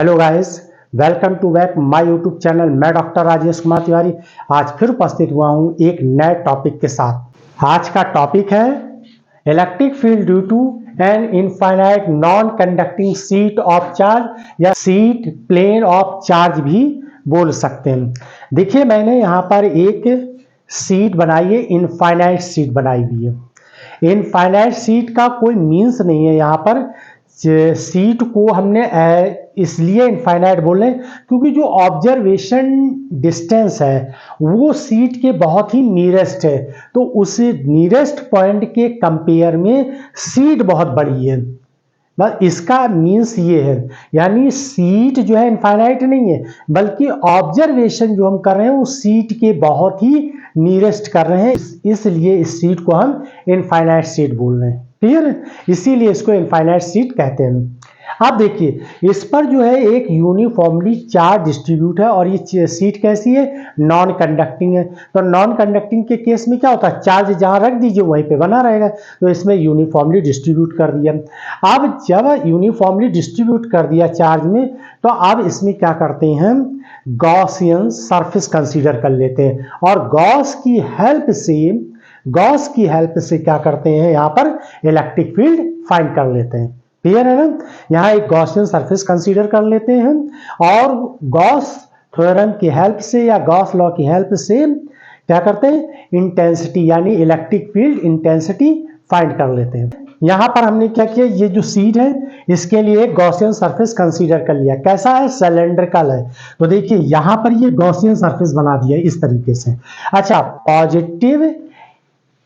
Hello guys, welcome to back my YouTube channel. मैं doctor Rajesh Kumar Tiwari आज फिर उपस्थित हुआ हूं एक नए टॉपिक के साथ। आज का टॉपिक है electric field due to an infinite non conducting sheet of charge या शीट प्लेन ऑफ चार्ज भी बोल सकते हैं। देखिए, मैंने यहाँ पर एक शीट बनाई है, इनफाइनाइट शीट बनाई हुई है। इनफाइनाइट शीट का कोई मीन्स नहीं है। यहाँ पर सीट को हमने इसलिए इनफाइनाइट बोल रहे हैं क्योंकि जो ऑब्जर्वेशन डिस्टेंस है वो सीट के बहुत ही नियरेस्ट है, तो उस नियरेस्ट पॉइंट के कंपेयर में सीट बहुत बड़ी है। बस इसका मीन्स ये है, यानी सीट जो है इनफाइनाइट नहीं है, बल्कि ऑब्जर्वेशन जो हम कर रहे हैं वो सीट के बहुत ही नियरेस्ट कर रहे हैं, इसलिए इस सीट को हम इनफाइनाइट सीट बोल रहे हैं। क्लियर है? इसीलिए इसको इनफाइनाइट सीट कहते हैं। आप देखिए, इस पर जो है एक यूनिफॉर्मली चार्ज डिस्ट्रीब्यूट है और ये सीट कैसी है? नॉन कंडक्टिंग है। तो नॉन कंडक्टिंग के केस में क्या होता है? चार्ज जहां रख दीजिए वहीं पे बना रहेगा, तो इसमें यूनिफॉर्मली डिस्ट्रीब्यूट कर दिया। अब जब यूनिफॉर्मली डिस्ट्रीब्यूट कर दिया चार्ज में, तो अब इसमें क्या करते हैं? गॉसियन सरफेस कंसीडर कर लेते हैं और गॉस की हेल्प से क्या करते हैं? यहाँ पर इलेक्ट्रिक फील्ड फाइंड कर लेते हैं। क्लियर है ना? यहाँ एक गॉसियन सरफेस कंसीडर कर लेते हैं और गॉस थ्योरम की हेल्प से या गॉस लॉ की हेल्प से क्या करते हैं? इंटेंसिटी यानी इलेक्ट्रिक फील्ड इंटेंसिटी फाइंड कर लेते हैं। यहाँ पर हमने क्या किया? ये जो सीट है इसके लिए एक गॉसियन सरफेस कंसीडर कर लिया। कैसा है? सिलेंड्रिकल है। तो देखिए, यहाँ पर ये गॉसियन सरफेस बना दिया इस तरीके से। अच्छा, पॉजिटिव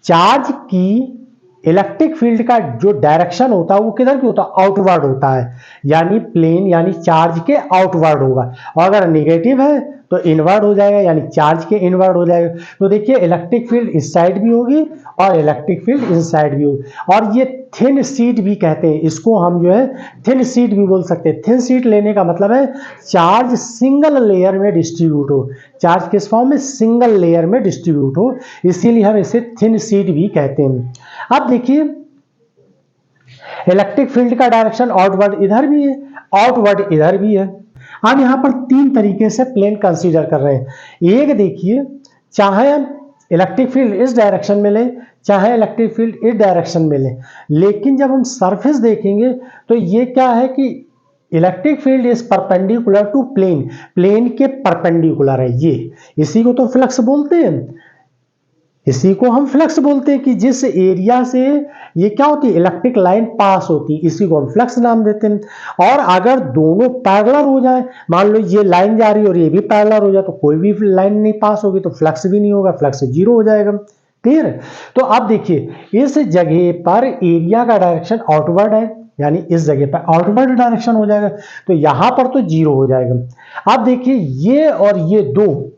चार्ज की इलेक्ट्रिक फील्ड का जो डायरेक्शन होता है वो किधर की होता है? आउटवर्ड होता है, यानी प्लेन यानी चार्ज के आउटवर्ड होगा। और अगर नेगेटिव है तो इनवर्ड हो जाएगा, यानी चार्ज के इनवर्ड हो जाएगा। तो देखिए, इलेक्ट्रिक फील्ड इस साइड भी होगी और इलेक्ट्रिक फील्ड इस साइड भी होगी। और ये थिन शीट भी कहते हैं इसको, हम जो है थिन शीट भी बोल सकते हैं। थिन शीट लेने का मतलब है चार्ज सिंगल लेयर में डिस्ट्रीब्यूट हो, चार्ज किस फॉर्म में? सिंगल लेयर में डिस्ट्रीब्यूट हो, इसीलिए हम इसे थिन शीट भी कहते हैं। अब देखिए, इलेक्ट्रिक फील्ड का डायरेक्शन आउटवर्ड इधर भी है, आउटवर्ड इधर भी है। हम यहां पर तीन तरीके से प्लेन कंसीडर कर रहे हैं। एक देखिए, चाहे इलेक्ट्रिक फील्ड इस डायरेक्शन में ले, चाहे इलेक्ट्रिक फील्ड इस डायरेक्शन में ले, लेकिन जब हम सरफेस देखेंगे तो ये क्या है कि electric field is perpendicular to plane, plane के परपेंडिकुलर है ये। इसी को तो फ्लक्स बोलते हैं, इसी को हम फ्लक्स बोलते हैं कि जिस एरिया से ये क्या होती है? इलेक्ट्रिक लाइन पास होती है, इसी को हम फ्लक्स नाम देते हैं। और अगर दोनों पैरेलल हो जाए, मान लो ये लाइन जा रही है और ये भी पैरेलल हो जाए, तो कोई भी लाइन नहीं पास होगी तो फ्लक्स भी नहीं होगा, फ्लक्स जीरो हो जाएगा। क्लियर? तो अब देखिए, इस जगह पर एरिया का डायरेक्शन आउटवर्ड है, यानी इस जगह पर आउटवर्ड डायरेक्शन हो जाएगा, तो यहां पर तो जीरो हो जाएगा। अब देखिए, ये और ये दो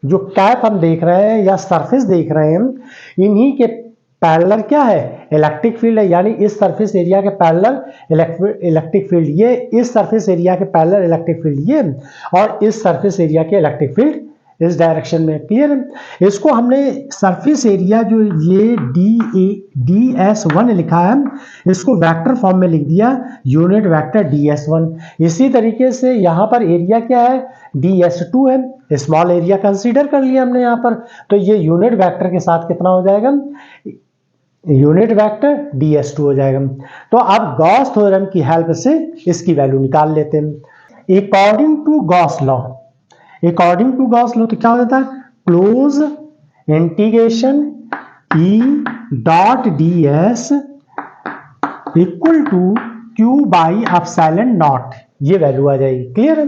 जो कैप हम देख रहे हैं या सरफेस देख रहे हैं, इन्हीं के पैरेलल क्या है? इलेक्ट्रिक फील्ड है, यानी इस सरफेस एरिया के पैरेलल इलेक्ट्रिक फील्ड ये, इस सरफेस एरिया के पैरेलल इलेक्ट्रिक फील्ड ये, और इस सरफेस एरिया के इलेक्ट्रिक फील्ड इस डायरेक्शन में। क्लियर है? इसको हमने सरफेस एरिया जो ये DS1 लिखा है, इसको वेक्टर फॉर्म में लिख दिया, यूनिट वेक्टर DS1। इसी तरीके से यहाँ पर एरिया क्या है? DS2 है, स्मॉल एरिया कंसीडर कर लिया हमने यहाँ पर, तो ये यूनिट वेक्टर के साथ कितना हो जाएगा? यूनिट वेक्टर DS2 हो जाएगा। तो अब गॉस थ्योरम की हेल्प से इसकी वैल्यू निकाल लेते हैं। According to Gauss law, according to Gauss law तो क्या हो जाता है? Close integration E dot DS equal to Q by epsilon naught, ये वैल्यू आ जाएगी। क्लियर है?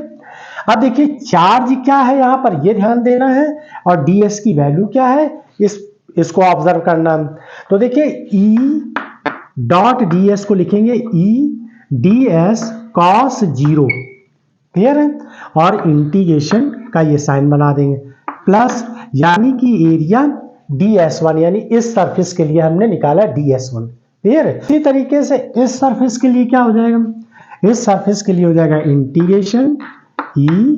अब देखिए, चार्ज क्या है यहाँ पर, ये ध्यान देना है, और DS की वैल्यू क्या है इसको ऑब्जर्व करना। तो देखिए, E डॉट DS को लिखेंगे E DS cos 0। क्लियर है? और इंटीग्रेशन का ये साइन बना देंगे प्लस, यानी कि एरिया DS1, यानी इस सरफेस के लिए हमने निकाला DS1। क्लियर है? इसी तरीके से इस सरफेस के लिए क्या हो जाएगा? इस सरफेस के लिए हो जाएगा integration E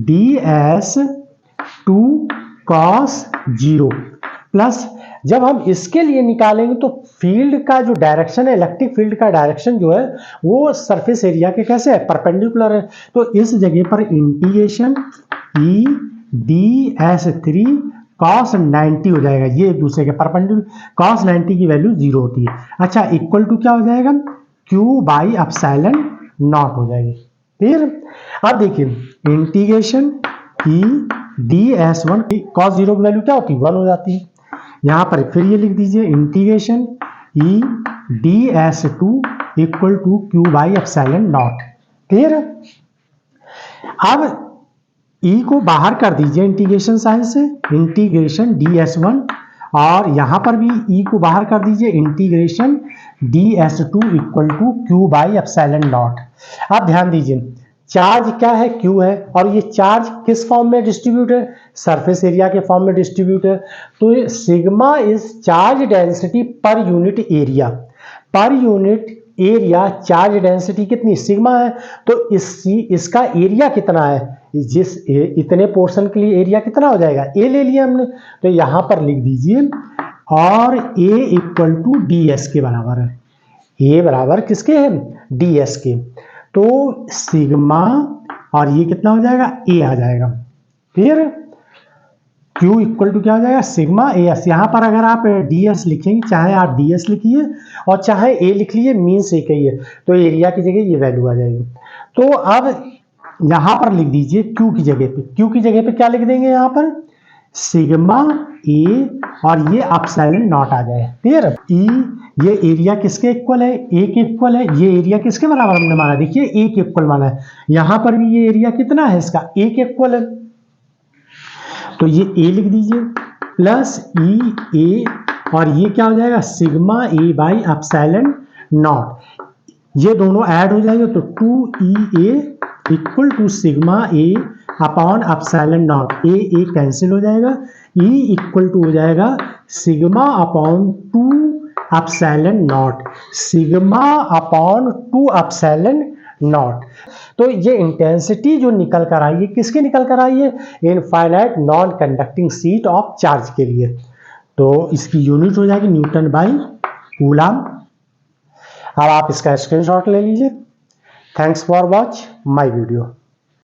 DS 2 cos 0 plus, जब हम इसके लिए निकालेंगे तो फील्ड का जो डायरेक्शन है, इलेक्ट्रिक फील्ड का डायरेक्शन जो है वो सरफेस एरिया के कैसे है, परपेंडिकुलर है। तो इस जगह पर integration E D S 3 cos 90 हो जाएगा, ये एक दूसरे के परपेंडिकुलर, cos 90 की वैल्यू 0 होती है। अच्छा, इक्वल टू क्या हो जाएगा, Q बाई एप्सिलॉन नॉट हो जाएगी। फिर अब देखिए integration E D S 1 cos 0 की वैल्यू क्या होती है, 1 हो जाती है। यहां पर फिर ये लिख दीजिए integration E D S 2 equal to Q by epsilon naught. Clear है। अब ई को बाहर कर दीजिए इंटीग्रेशन साइन से, इंटीग्रेशन डी एस 1, और यहां पर भी ई को बाहर कर दीजिए integration D S 2 equal to Q by epsilon naught. आप ध्यान दीजिए चार्ज क्या है, क्यू है, और ये चार्ज किस फॉर्म में डिस्ट्रीब्यूट है, सरफेस एरिया के फॉर्म में डिस्ट्रीब्यूट है। तो ये sigma is charge density per unit area, per unit area charge density कितनी सिग्मा है, तो इसका एरिया कितना है, जिस इतने पोर्शन के लिए एरिया कितना हो जाएगा, ए ले लिया हमने, तो यहां पर लिख दीजिए और ए इक्वल टू डी एस के बराबर है। ए बराबर किसके है, डी एस के। तो सिग्मा और ये कितना हो जाएगा, ए आ जाएगा। फिर Q इक्वल टू क्या हो जाएगा, सिग्मा ए एस। यहां पर अगर आप डी एस लिखेंगे, चाहे आप डी एस लिखिए और चाहे ए लिख लीजिए, मीन से कही है, तो एरिया की जगह ये वैल्यू आ जाएगी। तो अब यहां पर लिख दीजिए Q की जगह पे, Q की जगह पे क्या लिख देंगे, यहां पर सिग्मा ए और ये एप्सिलॉन नॉट आ जाए। क्लियर। ई ये एरिया किसके इक्वल है, ए के इक्वल है, ये एरिया किसके बराबर हमने माना, देखिए ए के इक्वल माना है। यहां पर भी ये एरिया कितना है इसका, ए के इक्वल है, तो ये ए लिख दीजिए प्लस ई ए, और ये क्या हो जाएगा sigma A by epsilon naught, ये दोनों ऐड हो जाएंगे तो 2EA equal to sigma A upon epsilon naught, A cancel हो जाएगा, E इक्वल टू हो जाएगा sigma upon 2 epsilon naught, sigma upon 2 epsilon naught. तो ये इंटेंसिटी जो निकल कर आई है, किसके निकल कर आई है, infinite non conducting sheet of charge के लिए। तो इसकी यूनिट हो जाएगी न्यूटन बाई कूलम। अब आप इसका स्क्रीनशॉट ले लीजिए। Thanks for watch my video.